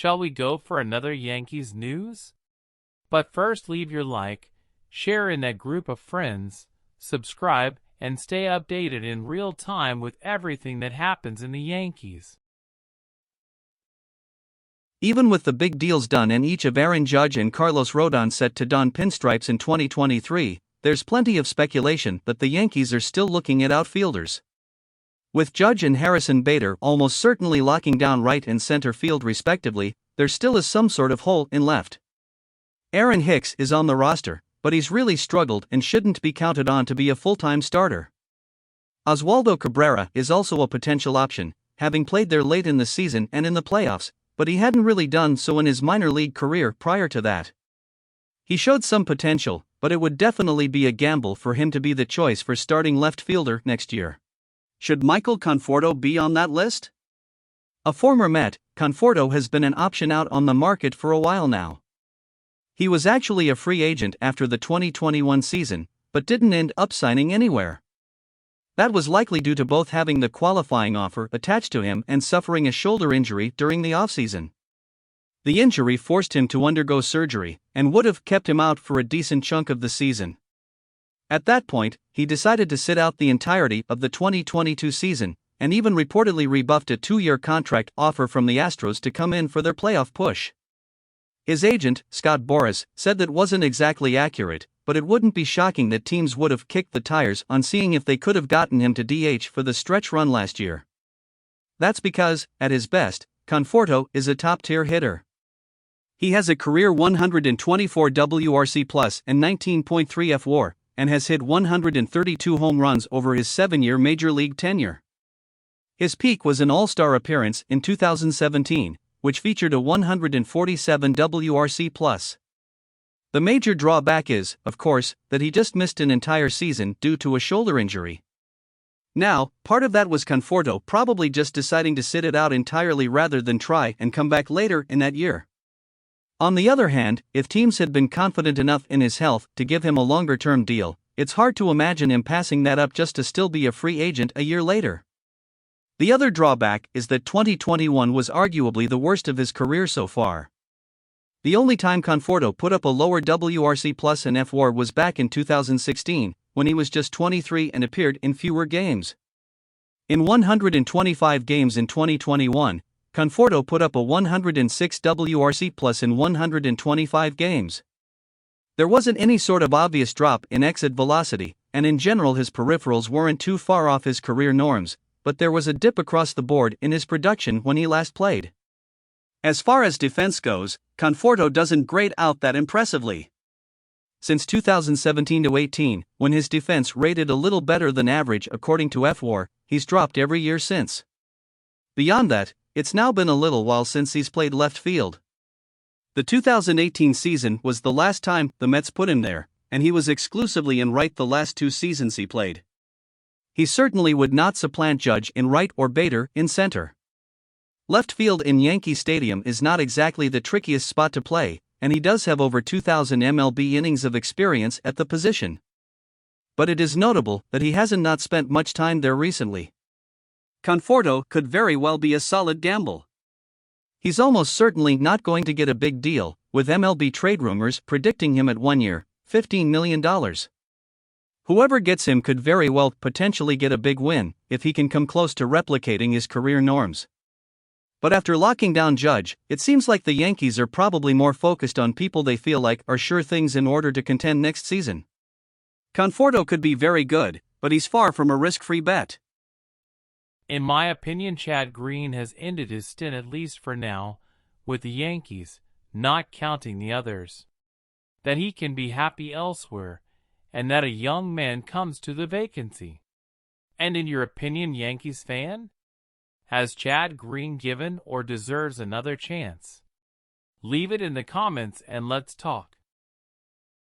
shall we go for another Yankees news? But first, leave your like, share in that group of friends, subscribe, and stay updated in real time with everything that happens in the Yankees. Even with the big deals done and each of Aaron Judge and Carlos Rodon set to don pinstripes in 2023, there's plenty of speculation that the Yankees are still looking at outfielders. With Judge and Harrison Bader almost certainly locking down right and center field respectively, there still is some sort of hole in left. Aaron Hicks is on the roster, but he's really struggled and shouldn't be counted on to be a full-time starter. Oswaldo Cabrera is also a potential option, having played there late in the season and in the playoffs, but he hadn't really done so in his minor league career prior to that. He showed some potential, but it would definitely be a gamble for him to be the choice for starting left fielder next year. Should Michael Conforto be on that list? A former Met, Conforto has been an option out on the market for a while now. He was actually a free agent after the 2021 season, but didn't end up signing anywhere. That was likely due to both having the qualifying offer attached to him and suffering a shoulder injury during the offseason. The injury forced him to undergo surgery, and would have kept him out for a decent chunk of the season. At that point, he decided to sit out the entirety of the 2022 season, and even reportedly rebuffed a 2-year contract offer from the Astros to come in for their playoff push. His agent, Scott Boras, said that wasn't exactly accurate, but it wouldn't be shocking that teams would have kicked the tires on seeing if they could have gotten him to DH for the stretch run last year. That's because, at his best, Conforto is a top-tier hitter. He has a career 124 WRC+ and 19.3 fWAR, and has hit 132 home runs over his 7-year major league tenure. His peak was an All-Star appearance in 2017, which featured a 147 WRC+. The major drawback is, of course, that he just missed an entire season due to a shoulder injury. Now, part of that was Conforto probably just deciding to sit it out entirely rather than try and come back later in that year. On the other hand, if teams had been confident enough in his health to give him a longer-term deal, it's hard to imagine him passing that up just to still be a free agent a year later. The other drawback is that 2021 was arguably the worst of his career so far. The only time Conforto put up a lower WRC+ and fWAR was back in 2016, when he was just 23 and appeared in fewer games. In 125 games in 2021, Conforto put up a 106 WRC+ in 125 games. There wasn't any sort of obvious drop in exit velocity, and in general his peripherals weren't too far off his career norms, but there was a dip across the board in his production when he last played. As far as defense goes, Conforto doesn't grade out that impressively. Since 2017-18, when his defense rated a little better than average according to fWAR, he's dropped every year since. Beyond that, it's now been a little while since he's played left field. The 2018 season was the last time the Mets put him there, and he was exclusively in right the last 2 seasons he played. He certainly would not supplant Judge in right or Bader in center. Left field in Yankee Stadium is not exactly the trickiest spot to play, and he does have over 2,000 MLB innings of experience at the position. But it is notable that he hasn't not spent much time there recently. Conforto could very well be a solid gamble. He's almost certainly not going to get a big deal, with MLB trade rumors predicting him at 1 year, $15 million. Whoever gets him could very well potentially get a big win, if he can come close to replicating his career norms. But after locking down Judge, it seems like the Yankees are probably more focused on people they feel like are sure things in order to contend next season. Conforto could be very good, but he's far from a risk-free bet. In my opinion, Chad Green has ended his stint, at least for now, with the Yankees, not counting the others. That he can be happy elsewhere, and that a young man comes to the vacancy. And in your opinion, Yankees fan, has Chad Green given or deserves another chance? Leave it in the comments and let's talk.